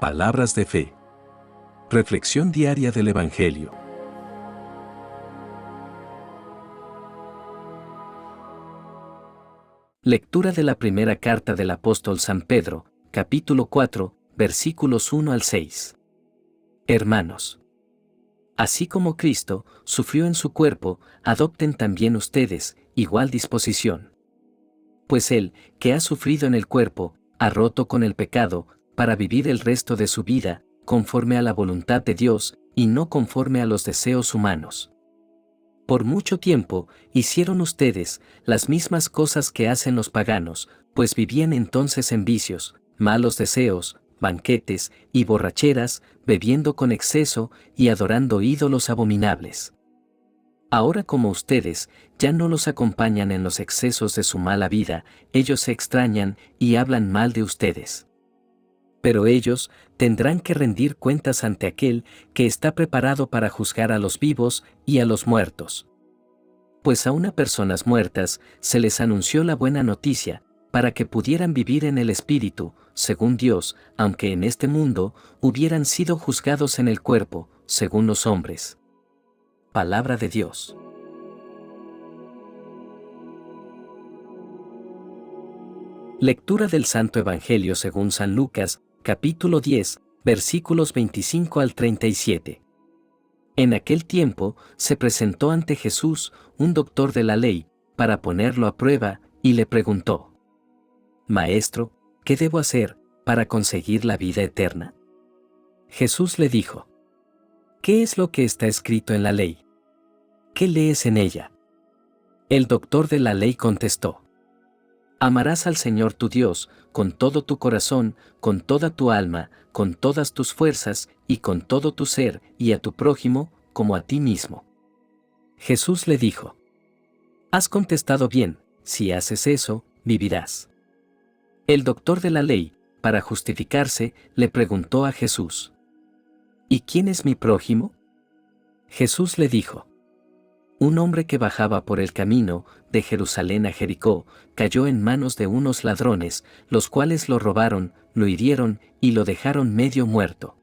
Palabras de fe. Reflexión diaria del Evangelio. Lectura de la primera carta del apóstol San Pedro, capítulo 4, versículos 1 al 6. Hermanos, así como Cristo sufrió en su cuerpo, adopten también ustedes igual disposición. Pues Él, que ha sufrido en el cuerpo, ha roto con el pecado, para vivir el resto de su vida, conforme a la voluntad de Dios, y no conforme a los deseos humanos. Por mucho tiempo, hicieron ustedes las mismas cosas que hacen los paganos, pues vivían entonces en vicios, malos deseos, banquetes y borracheras, bebiendo con exceso y adorando ídolos abominables. Ahora como ustedes ya no los acompañan en los excesos de su mala vida, ellos se extrañan y hablan mal de ustedes. Pero ellos tendrán que rendir cuentas ante aquel que está preparado para juzgar a los vivos y a los muertos. Pues aún a personas muertas se les anunció la buena noticia, para que pudieran vivir en el Espíritu, según Dios, aunque en este mundo hubieran sido juzgados en el cuerpo, según los hombres. Palabra de Dios. Lectura del Santo Evangelio según San Lucas, capítulo 10, versículos 25 al 37. En aquel tiempo se presentó ante Jesús un doctor de la ley, para ponerlo a prueba, y le preguntó: Maestro, ¿qué debo hacer para conseguir la vida eterna? Jesús le dijo: ¿Qué es lo que está escrito en la ley? ¿Qué lees en ella? El doctor de la ley contestó: Amarás al Señor tu Dios con todo tu corazón, con toda tu alma, con todas tus fuerzas y con todo tu ser, y a tu prójimo como a ti mismo. Jesús le dijo: Has contestado bien, si haces eso, vivirás. El doctor de la ley, para justificarse, le preguntó a Jesús: ¿Y quién es mi prójimo? Jesús le dijo: Un hombre que bajaba por el camino de Jerusalén a Jericó, cayó en manos de unos ladrones, los cuales lo robaron, lo hirieron y lo dejaron medio muerto.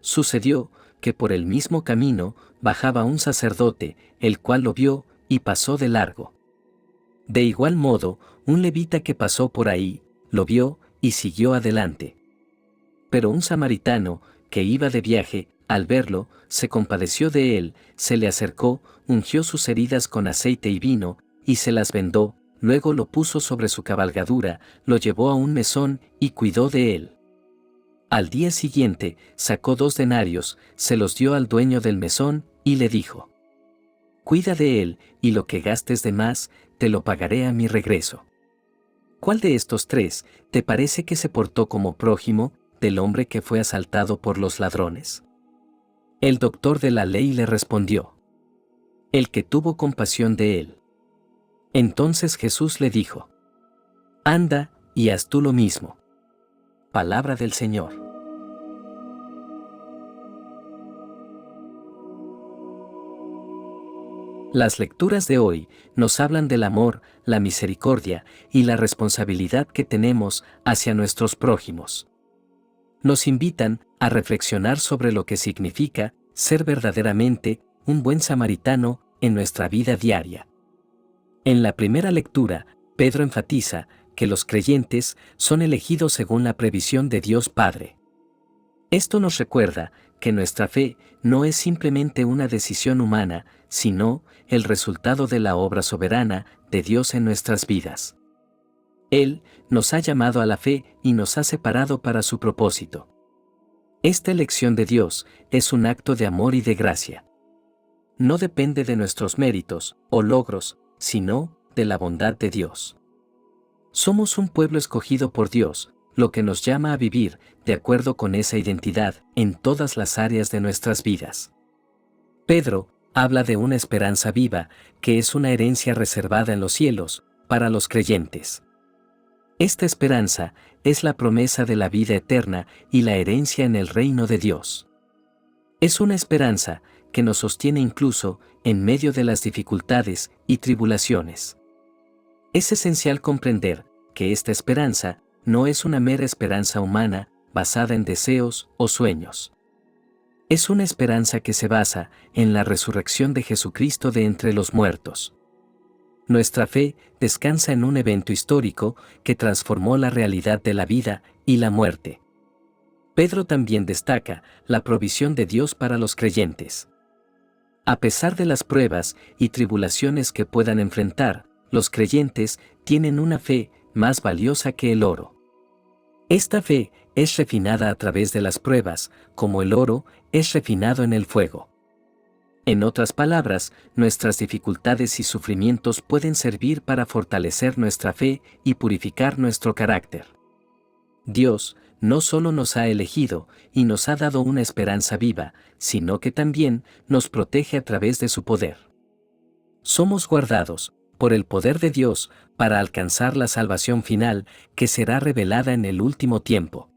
Sucedió que por el mismo camino bajaba un sacerdote, el cual lo vio y pasó de largo. De igual modo, un levita que pasó por ahí, lo vio y siguió adelante. Pero un samaritano, que iba de viaje, al verlo, se compadeció de él, se le acercó, ungió sus heridas con aceite y vino, y se las vendó, luego lo puso sobre su cabalgadura, lo llevó a un mesón y cuidó de él. Al día siguiente, sacó 2 denarios, se los dio al dueño del mesón, y le dijo: Cuida de él, y lo que gastes de más, te lo pagaré a mi regreso. ¿Cuál de estos 3 te parece que se portó como prójimo del hombre que fue asaltado por los ladrones? El doctor de la ley le respondió: El que tuvo compasión de él. Entonces Jesús le dijo: Anda, y haz tú lo mismo. Palabra del Señor. Las lecturas de hoy nos hablan del amor, la misericordia y la responsabilidad que tenemos hacia nuestros prójimos. Nos invitan a reflexionar sobre lo que significa ser verdaderamente un buen samaritano en nuestra vida diaria. En la primera lectura, Pedro enfatiza que los creyentes son elegidos según la previsión de Dios Padre. Esto nos recuerda que nuestra fe no es simplemente una decisión humana, sino el resultado de la obra soberana de Dios en nuestras vidas. Él nos ha llamado a la fe y nos ha separado para su propósito. Esta elección de Dios es un acto de amor y de gracia. No depende de nuestros méritos o logros, sino de la bondad de Dios. Somos un pueblo escogido por Dios, lo que nos llama a vivir de acuerdo con esa identidad en todas las áreas de nuestras vidas. Pedro habla de una esperanza viva, que es una herencia reservada en los cielos, para los creyentes. Esta esperanza es la promesa de la vida eterna y la herencia en el reino de Dios. Es una esperanza que nos sostiene incluso en medio de las dificultades y tribulaciones. Es esencial comprender que esta esperanza no es una mera esperanza humana, basada en deseos o sueños. Es una esperanza que se basa en la resurrección de Jesucristo de entre los muertos. Nuestra fe descansa en un evento histórico que transformó la realidad de la vida y la muerte. Pedro también destaca la provisión de Dios para los creyentes. A pesar de las pruebas y tribulaciones que puedan enfrentar, los creyentes tienen una fe más valiosa que el oro. Esta fe es refinada a través de las pruebas, como el oro es refinado en el fuego. En otras palabras, nuestras dificultades y sufrimientos pueden servir para fortalecer nuestra fe y purificar nuestro carácter. Dios no solo nos ha elegido y nos ha dado una esperanza viva, sino que también nos protege a través de su poder. Somos guardados por el poder de Dios para alcanzar la salvación final que será revelada en el último tiempo.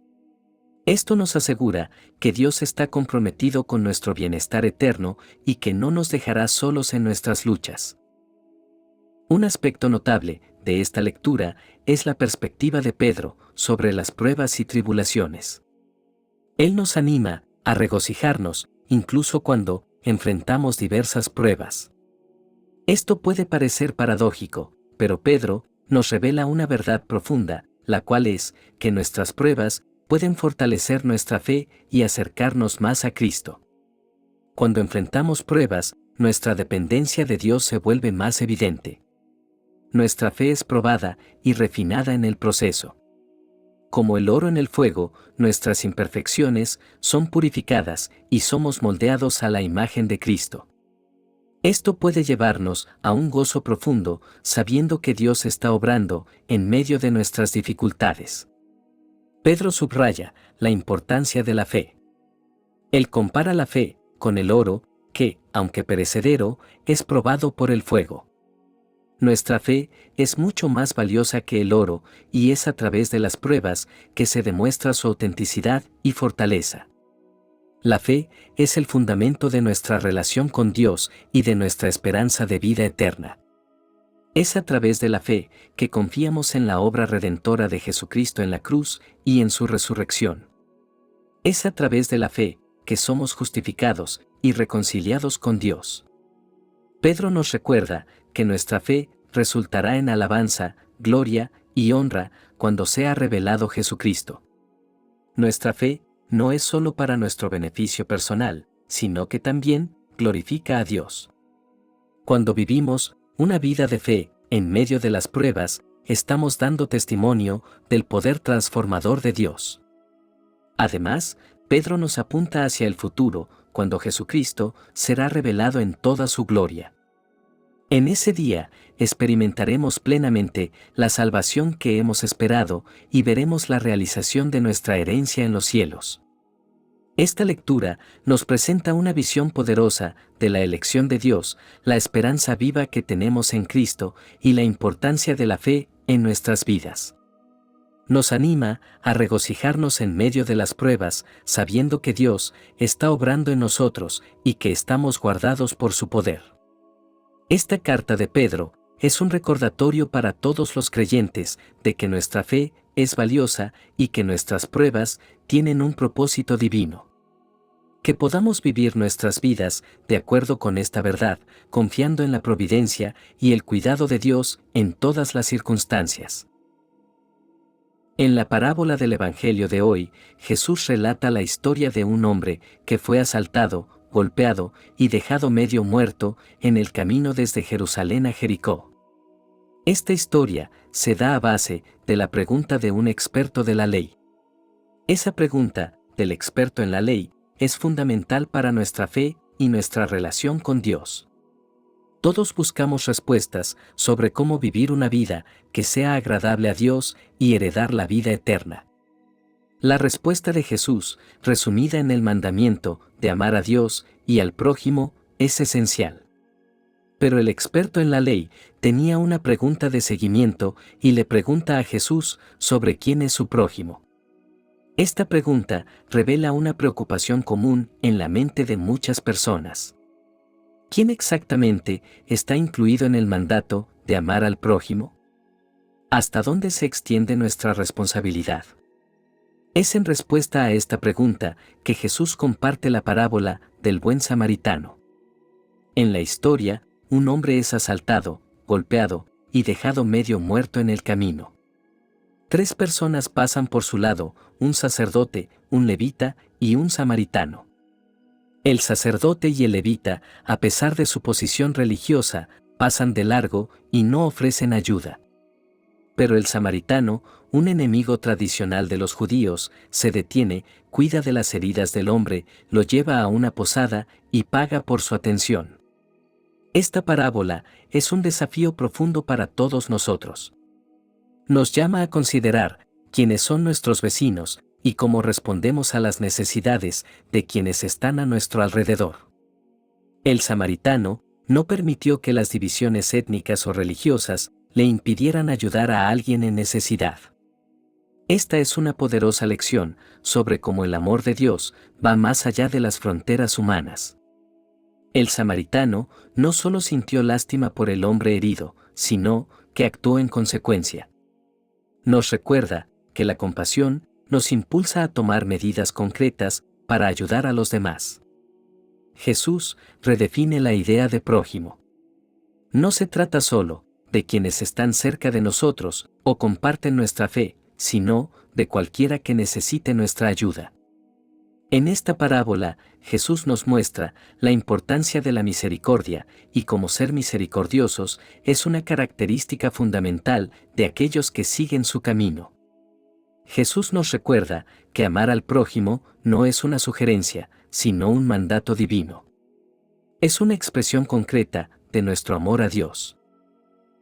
Esto nos asegura que Dios está comprometido con nuestro bienestar eterno y que no nos dejará solos en nuestras luchas. Un aspecto notable de esta lectura es la perspectiva de Pedro sobre las pruebas y tribulaciones. Él nos anima a regocijarnos, incluso cuando enfrentamos diversas pruebas. Esto puede parecer paradójico, pero Pedro nos revela una verdad profunda, la cual es que nuestras pruebas pueden fortalecer nuestra fe y acercarnos más a Cristo. Cuando enfrentamos pruebas, nuestra dependencia de Dios se vuelve más evidente. Nuestra fe es probada y refinada en el proceso. Como el oro en el fuego, nuestras imperfecciones son purificadas y somos moldeados a la imagen de Cristo. Esto puede llevarnos a un gozo profundo, sabiendo que Dios está obrando en medio de nuestras dificultades. Pedro subraya la importancia de la fe. Él compara la fe con el oro, que, aunque perecedero, es probado por el fuego. Nuestra fe es mucho más valiosa que el oro, y es a través de las pruebas que se demuestra su autenticidad y fortaleza. La fe es el fundamento de nuestra relación con Dios y de nuestra esperanza de vida eterna. Es a través de la fe que confiamos en la obra redentora de Jesucristo en la cruz y en su resurrección. Es a través de la fe que somos justificados y reconciliados con Dios. Pedro nos recuerda que nuestra fe resultará en alabanza, gloria y honra cuando sea revelado Jesucristo. Nuestra fe no es solo para nuestro beneficio personal, sino que también glorifica a Dios. Cuando vivimos una vida de fe en medio de las pruebas, estamos dando testimonio del poder transformador de Dios. Además, Pedro nos apunta hacia el futuro, cuando Jesucristo será revelado en toda su gloria. En ese día, experimentaremos plenamente la salvación que hemos esperado y veremos la realización de nuestra herencia en los cielos. Esta lectura nos presenta una visión poderosa de la elección de Dios, la esperanza viva que tenemos en Cristo y la importancia de la fe en nuestras vidas. Nos anima a regocijarnos en medio de las pruebas, sabiendo que Dios está obrando en nosotros y que estamos guardados por su poder. Esta carta de Pedro es un recordatorio para todos los creyentes de que nuestra fe es valiosa y que nuestras pruebas tienen un propósito divino. Que podamos vivir nuestras vidas de acuerdo con esta verdad, confiando en la providencia y el cuidado de Dios en todas las circunstancias. En la parábola del Evangelio de hoy, Jesús relata la historia de un hombre que fue asaltado, golpeado y dejado medio muerto en el camino desde Jerusalén a Jericó. Esta historia se da a base de la pregunta de un experto de la ley. Esa pregunta, del experto en la ley, es fundamental para nuestra fe y nuestra relación con Dios. Todos buscamos respuestas sobre cómo vivir una vida que sea agradable a Dios y heredar la vida eterna. La respuesta de Jesús, resumida en el mandamiento de amar a Dios y al prójimo, es esencial. Pero el experto en la ley tenía una pregunta de seguimiento y le pregunta a Jesús sobre quién es su prójimo. Esta pregunta revela una preocupación común en la mente de muchas personas. ¿Quién exactamente está incluido en el mandato de amar al prójimo? ¿Hasta dónde se extiende nuestra responsabilidad? Es en respuesta a esta pregunta que Jesús comparte la parábola del buen samaritano. En la historia, un hombre es asaltado, golpeado y dejado medio muerto en el camino. 3 personas pasan por su lado, un sacerdote, un levita y un samaritano. El sacerdote y el levita, a pesar de su posición religiosa, pasan de largo y no ofrecen ayuda. Pero el samaritano, un enemigo tradicional de los judíos, se detiene, cuida de las heridas del hombre, lo lleva a una posada y paga por su atención. Esta parábola es un desafío profundo para todos nosotros. Nos llama a considerar quiénes son nuestros vecinos y cómo respondemos a las necesidades de quienes están a nuestro alrededor. El samaritano no permitió que las divisiones étnicas o religiosas le impidieran ayudar a alguien en necesidad. Esta es una poderosa lección sobre cómo el amor de Dios va más allá de las fronteras humanas. El samaritano no solo sintió lástima por el hombre herido, sino que actuó en consecuencia. Nos recuerda que la compasión nos impulsa a tomar medidas concretas para ayudar a los demás. Jesús redefine la idea de prójimo. No se trata solo de quienes están cerca de nosotros o comparten nuestra fe, sino de cualquiera que necesite nuestra ayuda. En esta parábola, Jesús nos muestra la importancia de la misericordia y cómo ser misericordiosos es una característica fundamental de aquellos que siguen su camino. Jesús nos recuerda que amar al prójimo no es una sugerencia, sino un mandato divino. Es una expresión concreta de nuestro amor a Dios.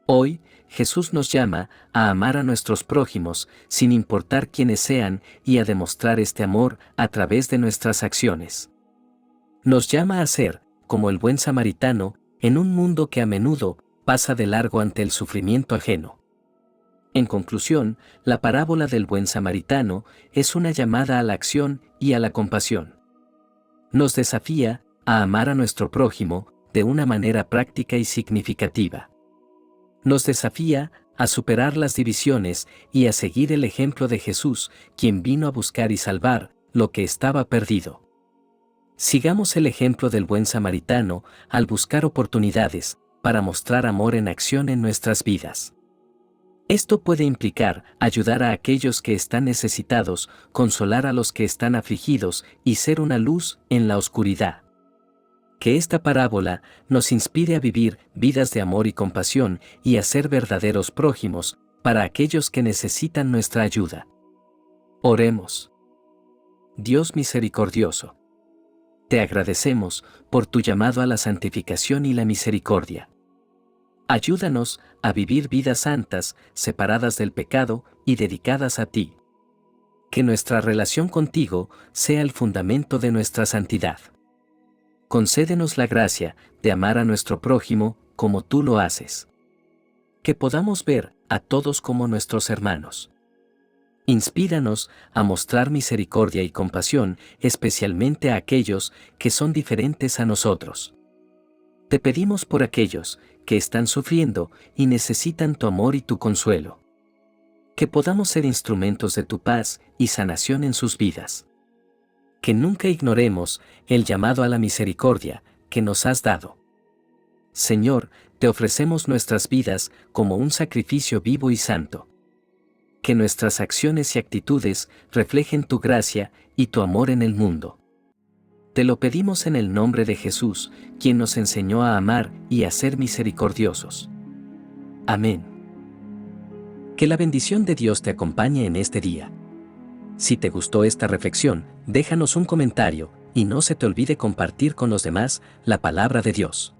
Hoy, Jesús nos llama a amar a nuestros prójimos sin importar quiénes sean y a demostrar este amor a través de nuestras acciones. Nos llama a ser, como el buen samaritano, en un mundo que a menudo pasa de largo ante el sufrimiento ajeno. En conclusión, la parábola del buen samaritano es una llamada a la acción y a la compasión. Nos desafía a amar a nuestro prójimo de una manera práctica y significativa. Nos desafía a superar las divisiones y a seguir el ejemplo de Jesús, quien vino a buscar y salvar lo que estaba perdido. Sigamos el ejemplo del buen samaritano al buscar oportunidades para mostrar amor en acción en nuestras vidas. Esto puede implicar ayudar a aquellos que están necesitados, consolar a los que están afligidos y ser una luz en la oscuridad. Que esta parábola nos inspire a vivir vidas de amor y compasión y a ser verdaderos prójimos para aquellos que necesitan nuestra ayuda. Oremos. Dios misericordioso, te agradecemos por tu llamado a la santificación y la misericordia. Ayúdanos a vivir vidas santas, separadas del pecado y dedicadas a ti. Que nuestra relación contigo sea el fundamento de nuestra santidad. Concédenos la gracia de amar a nuestro prójimo como tú lo haces. Que podamos ver a todos como nuestros hermanos. Inspíranos a mostrar misericordia y compasión, especialmente a aquellos que son diferentes a nosotros. Te pedimos por aquellos que están sufriendo y necesitan tu amor y tu consuelo. Que podamos ser instrumentos de tu paz y sanación en sus vidas. Que nunca ignoremos el llamado a la misericordia que nos has dado. Señor, te ofrecemos nuestras vidas como un sacrificio vivo y santo. Que nuestras acciones y actitudes reflejen tu gracia y tu amor en el mundo. Te lo pedimos en el nombre de Jesús, quien nos enseñó a amar y a ser misericordiosos. Amén. Que la bendición de Dios te acompañe en este día. Si te gustó esta reflexión, déjanos un comentario y no se te olvide compartir con los demás la palabra de Dios.